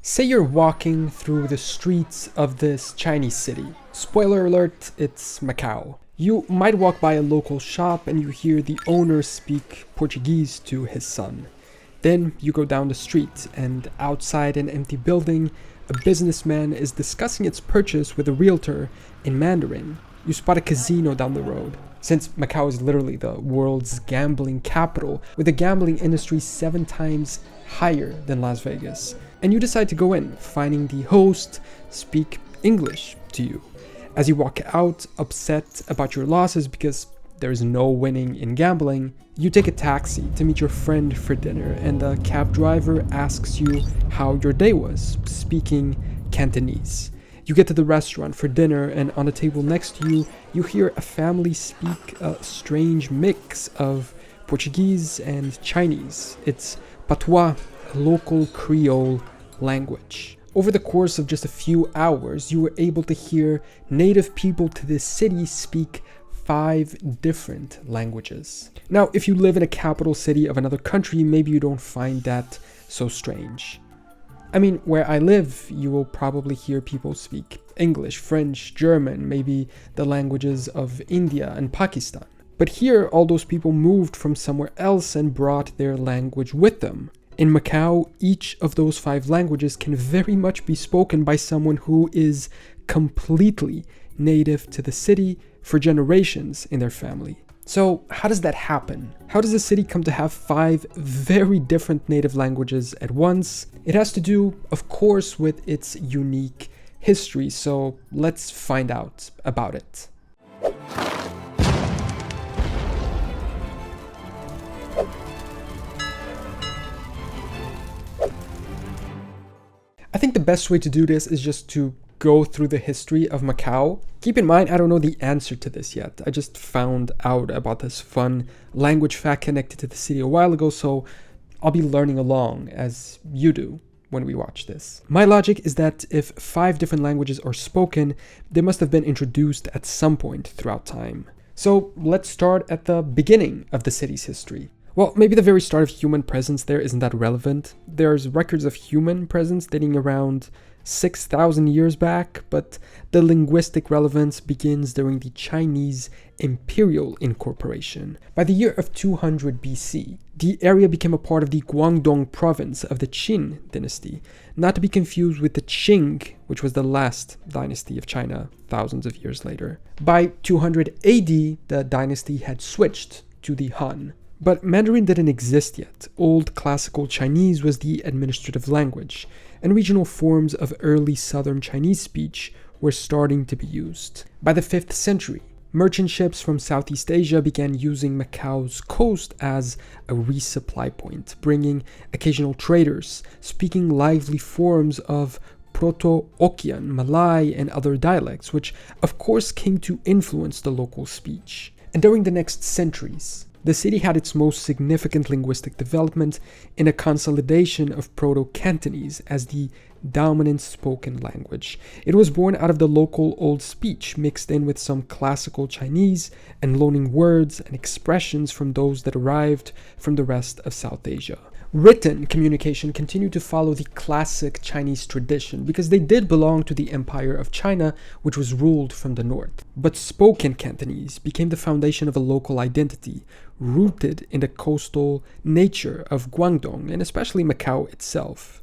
Say you're walking through the streets of this Chinese city. Spoiler alert, it's Macau. You might walk by a local shop and you hear the owner speak Portuguese to his son. Then you go down the street and outside an empty building, a businessman is discussing its purchase with a realtor in Mandarin. You spot a casino down the road. Since Macau is literally the world's gambling capital, with the gambling industry 7 times higher than Las Vegas. And you decide to go in, finding the host speak English to you. As you walk out, upset about your losses because there is no winning in gambling, you take a taxi to meet your friend for dinner, and the cab driver asks you how your day was, speaking Cantonese. You get to the restaurant for dinner, and on the table next to you, you hear a family speak a strange mix of Portuguese and Chinese. It's Patuá, a local creole language. Over the course of just a few hours, you were able to hear native people to this city speak 5 different languages. Now, if you live in a capital city of another country, maybe you don't find that so strange. I mean, where I live, you will probably hear people speak English, French, German, maybe the languages of India and Pakistan. But here, all those people moved from somewhere else and brought their language with them. In Macau, each of those 5 languages can very much be spoken by someone who is completely native to the city for generations in their family. So how does that happen? How does a city come to have 5 very different native languages at once? It has to do, of course, with its unique history, so let's find out about it. I think the best way to do this is just to go through the history of Macau. Keep in mind, I don't know the answer to this yet. I just found out about this fun language fact connected to the city a while ago, so I'll be learning along as you do when we watch this. My logic is that if 5 different languages are spoken, they must have been introduced at some point throughout time. So let's start at the beginning of the city's history. Well, maybe the very start of human presence there isn't that relevant. There's records of human presence dating around 6,000 years back, but the linguistic relevance begins during the Chinese Imperial Incorporation. By the year of 200 BC, the area became a part of the Guangdong province of the Qin dynasty, not to be confused with the Qing, which was the last dynasty of China thousands of years later. By 200 AD, the dynasty had switched to the Han. But Mandarin didn't exist yet. Old Classical Chinese was the administrative language, and regional forms of early Southern Chinese speech were starting to be used. By the 5th century, merchant ships from Southeast Asia began using Macau's coast as a resupply point, bringing occasional traders, speaking lively forms of Proto-Hokkien, Malay, and other dialects, which of course came to influence the local speech. And during the next centuries, the city had its most significant linguistic development in a consolidation of Proto-Cantonese as the dominant spoken language. It was born out of the local old speech, mixed in with some classical Chinese and loaning words and expressions from those that arrived from the rest of South Asia. Written communication continued to follow the classic Chinese tradition because they did belong to the Empire of China, which was ruled from the north. But spoken Cantonese became the foundation of a local identity, rooted in the coastal nature of Guangdong and especially Macau itself.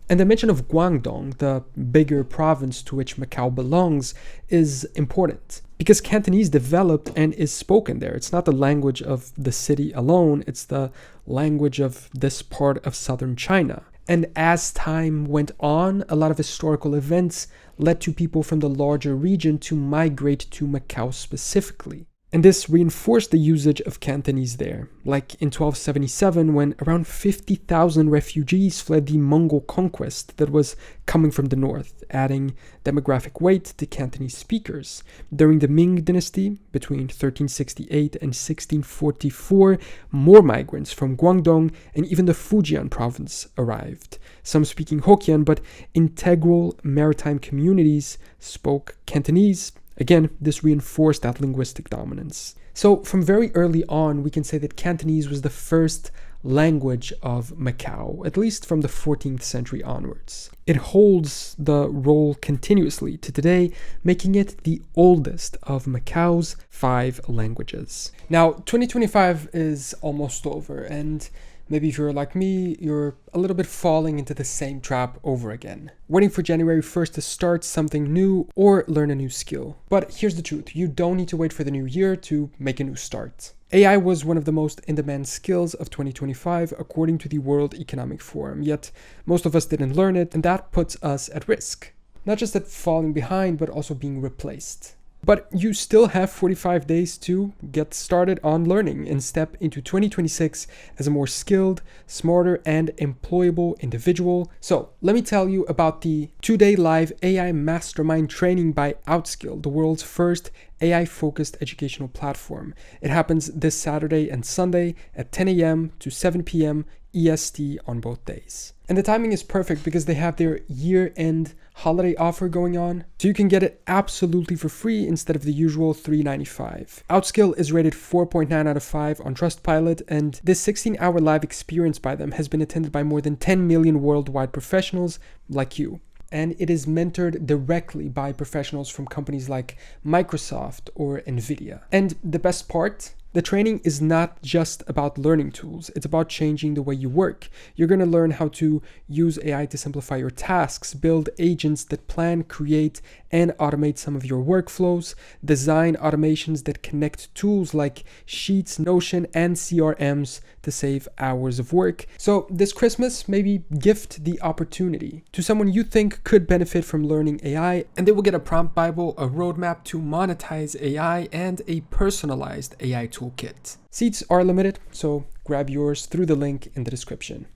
And the mention of Guangdong, the bigger province to which Macau belongs, is important because Cantonese developed and is spoken there. It's not the language of the city alone, it's the language of this part of southern China. And as time went on, a lot of historical events led to people from the larger region to migrate to Macau specifically. And this reinforced the usage of Cantonese there, like in 1277 when around 50,000 refugees fled the Mongol conquest that was coming from the north, adding demographic weight to Cantonese speakers. During the Ming dynasty, between 1368 and 1644, more migrants from Guangdong and even the Fujian province arrived, some speaking Hokkien, but integral maritime communities spoke Cantonese. Again, this reinforced that linguistic dominance. So from very early on, we can say that Cantonese was the first language of Macau, at least from the 14th century onwards. It holds the role continuously to today, making it the oldest of Macau's 5 languages. Now, 2025 is almost over, and maybe if you're like me, you're a little bit falling into the same trap over again, waiting for January 1st to start something new or learn a new skill. But here's the truth, you don't need to wait for the new year to make a new start. AI was one of the most in-demand skills of 2025 according to the World Economic Forum, yet most of us didn't learn it, and that puts us at risk. Not just at falling behind, but also being replaced. But you still have 45 days to get started on learning and step into 2026 as a more skilled, smarter, and employable individual. So let me tell you about the 2-day live AI Mastermind training by Outskill, the world's first AI-focused educational platform. It happens this Saturday and Sunday at 10 a.m. to 7 p.m. EST on both days. And the timing is perfect because they have their year-end holiday offer going on, so you can get it absolutely for free instead of the usual $3.95. Outskill is rated 4.9 out of 5 on Trustpilot, and this 16-hour live experience by them has been attended by more than 10 million worldwide professionals like you. And it is mentored directly by professionals from companies like Microsoft or Nvidia. And the best part? The training is not just about learning tools, it's about changing the way you work. You're going to learn how to use AI to simplify your tasks, build agents that plan, create, and automate some of your workflows, design automations that connect tools like Sheets, Notion, and CRMs to save hours of work. So this Christmas, maybe gift the opportunity to someone you think could benefit from learning AI, and they will get a prompt Bible, a roadmap to monetize AI, and a personalized AI toolkit. Seats are limited, so grab yours through the link in the description.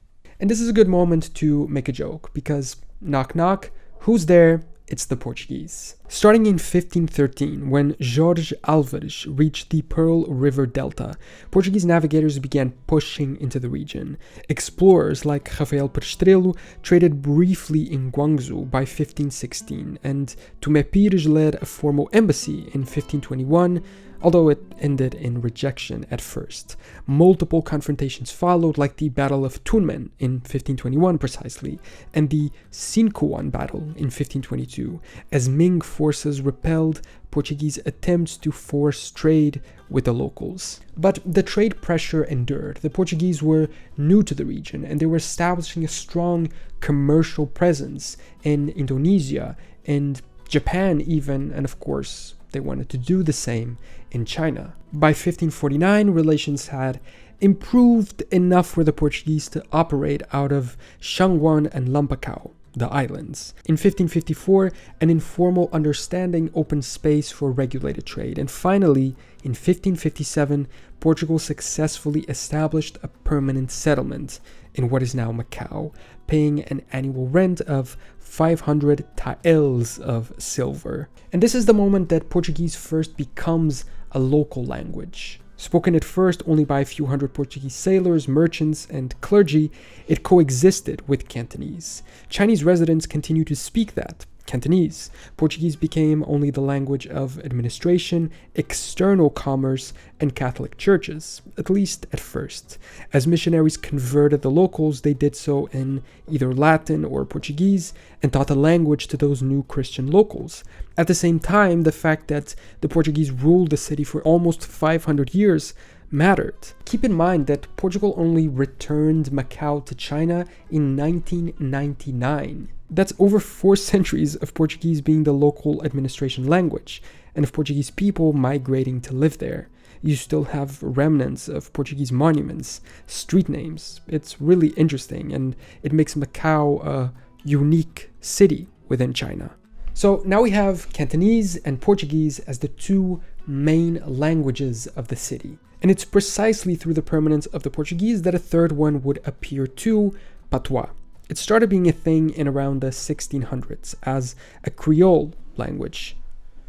And this is a good moment to make a joke, because knock knock, who's there? It's the Portuguese. Starting in 1513, when Jorge Alvares reached the Pearl River Delta, Portuguese navigators began pushing into the region. Explorers like Rafael Perestrelo traded briefly in Guangzhou by 1516, and Tomé Pires led a formal embassy in 1521, although it ended in rejection at first. Multiple confrontations followed, like the Battle of Tunmen in 1521 precisely, and the Sincuan Battle in 1522, as Ming forces repelled Portuguese attempts to force trade with the locals. But the trade pressure endured. The Portuguese were new to the region, and they were establishing a strong commercial presence in Indonesia and Japan even, and of course, they wanted to do the same in China. By 1549, relations had improved enough for the Portuguese to operate out of Shangwan and Lampacao, the islands. In 1554, an informal understanding opened space for regulated trade, and finally, in 1557, Portugal successfully established a permanent settlement in what is now Macau, paying an annual rent of 500 taels of silver. And this is the moment that Portuguese first becomes a local language. Spoken at first only by a few hundred Portuguese sailors, merchants, and clergy, it coexisted with Cantonese. Chinese residents continue to speak that, Cantonese. Portuguese became only the language of administration, external commerce, and Catholic churches, at least at first. As missionaries converted the locals, they did so in either Latin or Portuguese and taught the language to those new Christian locals. At the same time, the fact that the Portuguese ruled the city for almost 500 years mattered. Keep in mind that Portugal only returned Macau to China in 1999. That's over 4 centuries of Portuguese being the local administration language, and of Portuguese people migrating to live there. You still have remnants of Portuguese monuments, street names. It's really interesting, and it makes Macau a unique city within China. So now we have Cantonese and Portuguese as the 2 main languages of the city. And it's precisely through the permanence of the Portuguese that a third one would appear too, Patuá. It started being a thing in around the 1600s as a creole language,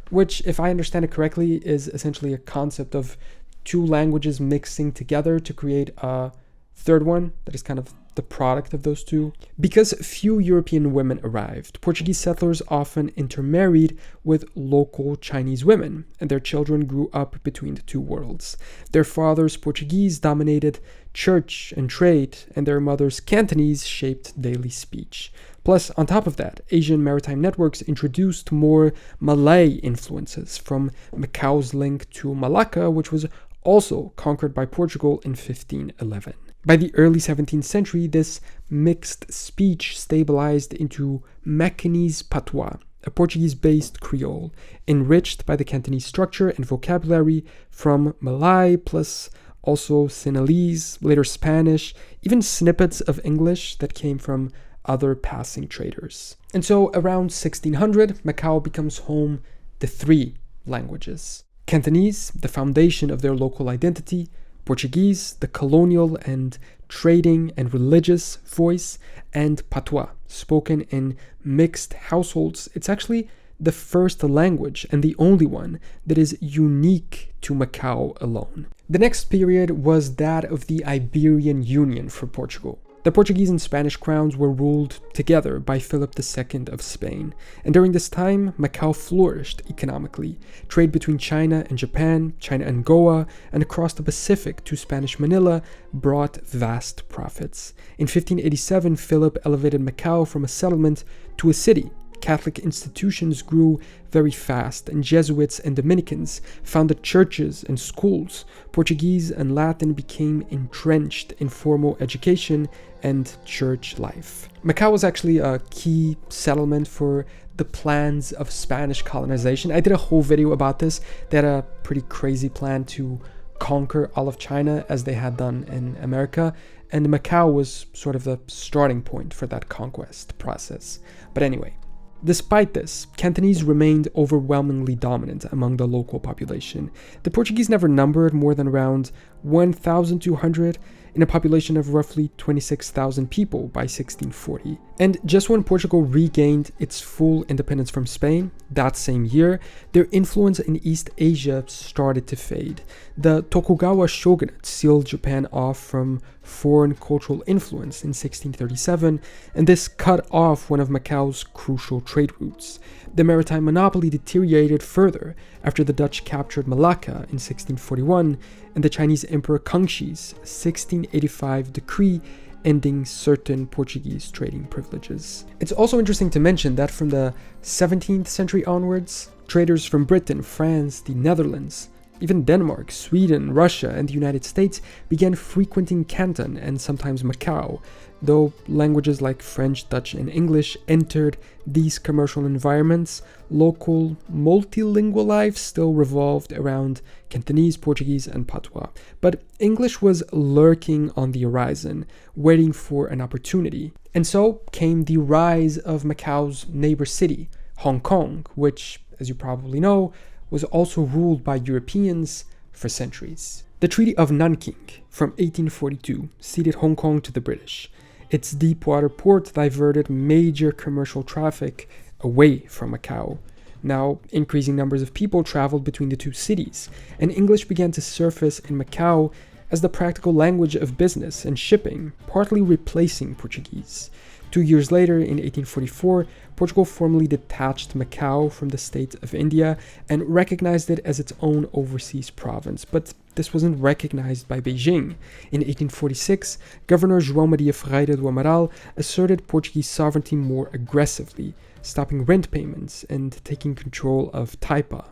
which, if I understand it correctly, is essentially a concept of 2 languages mixing together to create a third one that is kind of the product of those two. Because few European women arrived, Portuguese settlers often intermarried with local Chinese women, and their children grew up between the two worlds. Their fathers, Portuguese, dominated church and trade, and their mothers, Cantonese, shaped daily speech. Plus, on top of that, Asian maritime networks introduced more Malay influences from Macau's link to Malacca, which was also conquered by Portugal in 1511. By the early 17th century, this mixed speech stabilized into Macanese Patuá, a Portuguese-based creole, enriched by the Cantonese structure and vocabulary from Malay, plus also Sinhalese, later Spanish, even snippets of English that came from other passing traders. And so around 1600, Macau becomes home to three languages. Cantonese, the foundation of their local identity; Portuguese, the colonial and trading and religious voice; and Patuá, spoken in mixed households. It's actually the first language and the only one that is unique to Macau alone. The next period was that of the Iberian Union for Portugal. The Portuguese and Spanish crowns were ruled together by Philip II of Spain, and during this time, Macau flourished economically. Trade between China and Japan, China and Goa, and across the Pacific to Spanish Manila brought vast profits. In 1587, Philip elevated Macau from a settlement to a city. Catholic institutions grew very fast, and Jesuits and Dominicans founded churches and schools. Portuguese and Latin became entrenched in formal education and church life. Macau was actually a key settlement for the plans of Spanish colonization. I did a whole video about this. They had a pretty crazy plan to conquer all of China as they had done in America, and Macau was sort of the starting point for that conquest process. But anyway, despite this, Cantonese remained overwhelmingly dominant among the local population. The Portuguese never numbered more than around 1,200 in a population of roughly 26,000 people by 1640. And just when Portugal regained its full independence from Spain, that same year, their influence in East Asia started to fade. The Tokugawa shogunate sealed Japan off from foreign cultural influence in 1637, and this cut off one of Macau's crucial trade routes. The maritime monopoly deteriorated further after the Dutch captured Malacca in 1641 and the Chinese Emperor Kangxi's 1685 decree ending certain Portuguese trading privileges. It's also interesting to mention that from the 17th century onwards, traders from Britain, France, the Netherlands, even Denmark, Sweden, Russia, and the United States began frequenting Canton and sometimes Macau, though languages like French, Dutch, and English entered these commercial environments. Local multilingual life still revolved around Cantonese, Portuguese, and Patois, but English was lurking on the horizon, waiting for an opportunity. And so came the rise of Macau's neighbor city, Hong Kong, which, as you probably know, was also ruled by Europeans for centuries. The Treaty of Nanking from 1842 ceded Hong Kong to the British. Its deep-water port diverted major commercial traffic away from Macau. Now, increasing numbers of people traveled between the two cities, and English began to surface in Macau as the practical language of business and shipping, partly replacing Portuguese. 2 years later, in 1844, Portugal formally detached Macau from the state of India and recognized it as its own overseas province. But this wasn't recognized by Beijing. In 1846, Governor João Maria Ferreira do Amaral asserted Portuguese sovereignty more aggressively, stopping rent payments and taking control of Taipa.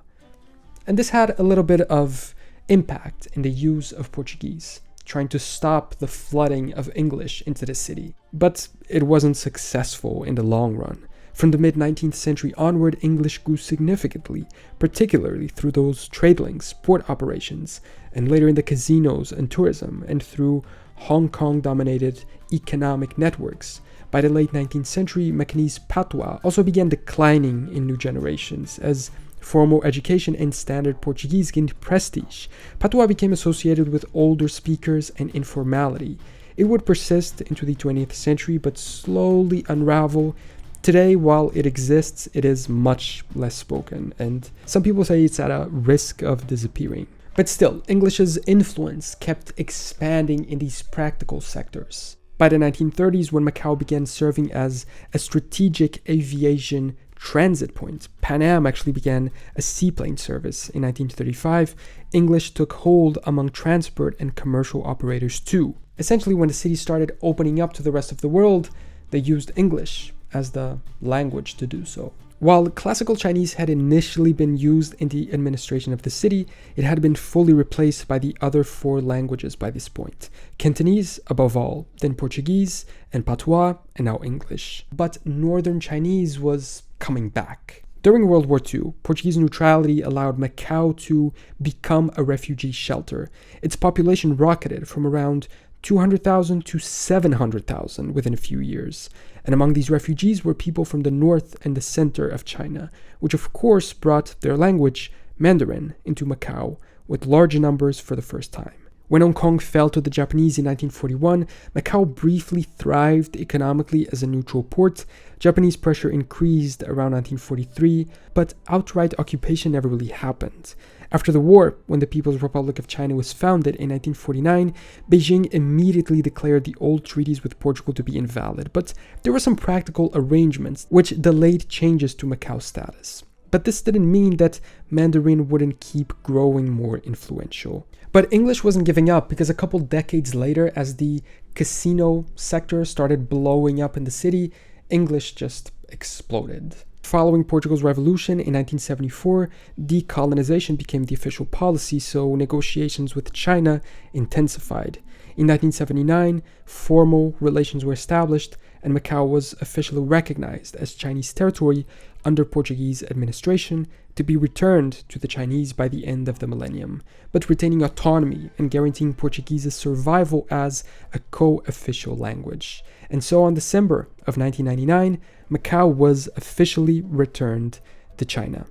And this had a little bit of impact in the use of Portuguese, trying to stop the flooding of English into the city. But it wasn't successful in the long run. From the mid-19th century onward, English grew significantly, particularly through those trade links, port operations, and later in the casinos and tourism, and through Hong Kong-dominated economic networks. By the late 19th century, Macanese Patois also began declining in new generations as formal education and standard Portuguese gained prestige. Patois became associated with older speakers and informality. It would persist into the 20th century but slowly unravel. Today, while it exists, it is much less spoken, and some people say it's at a risk of disappearing. But still, English's influence kept expanding in these practical sectors. By the 1930s, when Macau began serving as a strategic aviation transit point, Pan Am actually began a seaplane service. In 1935, English took hold among transport and commercial operators too. Essentially, when the city started opening up to the rest of the world, they used English as the language to do so. While classical Chinese had initially been used in the administration of the city, it had been fully replaced by the other 4 languages by this point. Cantonese, above all, then Portuguese and Patuá, and now English. But Northern Chinese was coming back. During World War II, Portuguese neutrality allowed Macau to become a refugee shelter. Its population rocketed from around 200,000 to 700,000 within a few years. And among these refugees were people from the north and the center of China, which of course brought their language, Mandarin, into Macau with large numbers for the first time. When Hong Kong fell to the Japanese in 1941, Macau briefly thrived economically as a neutral port. Japanese pressure increased around 1943, but outright occupation never really happened. After the war, when the People's Republic of China was founded in 1949, Beijing immediately declared the old treaties with Portugal to be invalid, but there were some practical arrangements which delayed changes to Macau's status. But this didn't mean that Mandarin wouldn't keep growing more influential. But English wasn't giving up, because a couple decades later, as the casino sector started blowing up in the city, English just exploded. Following Portugal's revolution in 1974, decolonization became the official policy, so negotiations with China intensified. In 1979, formal relations were established, and Macau was officially recognized as Chinese territory under Portuguese administration, to be returned to the Chinese by the end of the millennium, but retaining autonomy and guaranteeing Portuguese's survival as a co-official language. And so on December of 1999, Macau was officially returned to China.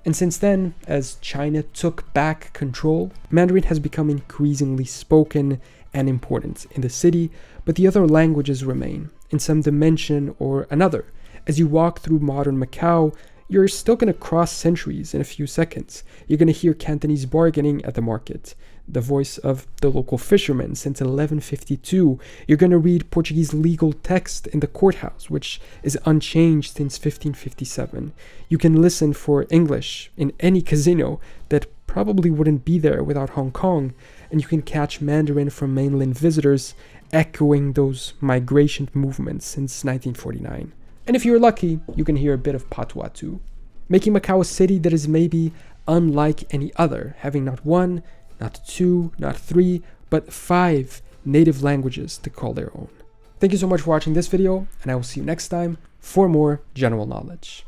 And since then, as China took back control, Mandarin has become increasingly spoken and important in the city, but the other languages remain in some dimension or another. As you walk through modern Macau, you're still going to cross centuries in a few seconds. You're going to hear Cantonese bargaining at the market, the voice of the local fishermen since 1152. You're going to read Portuguese legal text in the courthouse, which is unchanged since 1557. You can listen for English in any casino that probably wouldn't be there without Hong Kong, and you can catch Mandarin from mainland visitors, echoing those migration movements since 1949. And if you're lucky, you can hear a bit of Patuá too, making Macau a city that is maybe unlike any other, having not 1, not 2, not 3, but 5 native languages to call their own. Thank you so much for watching this video, and I will see you next time for more general knowledge.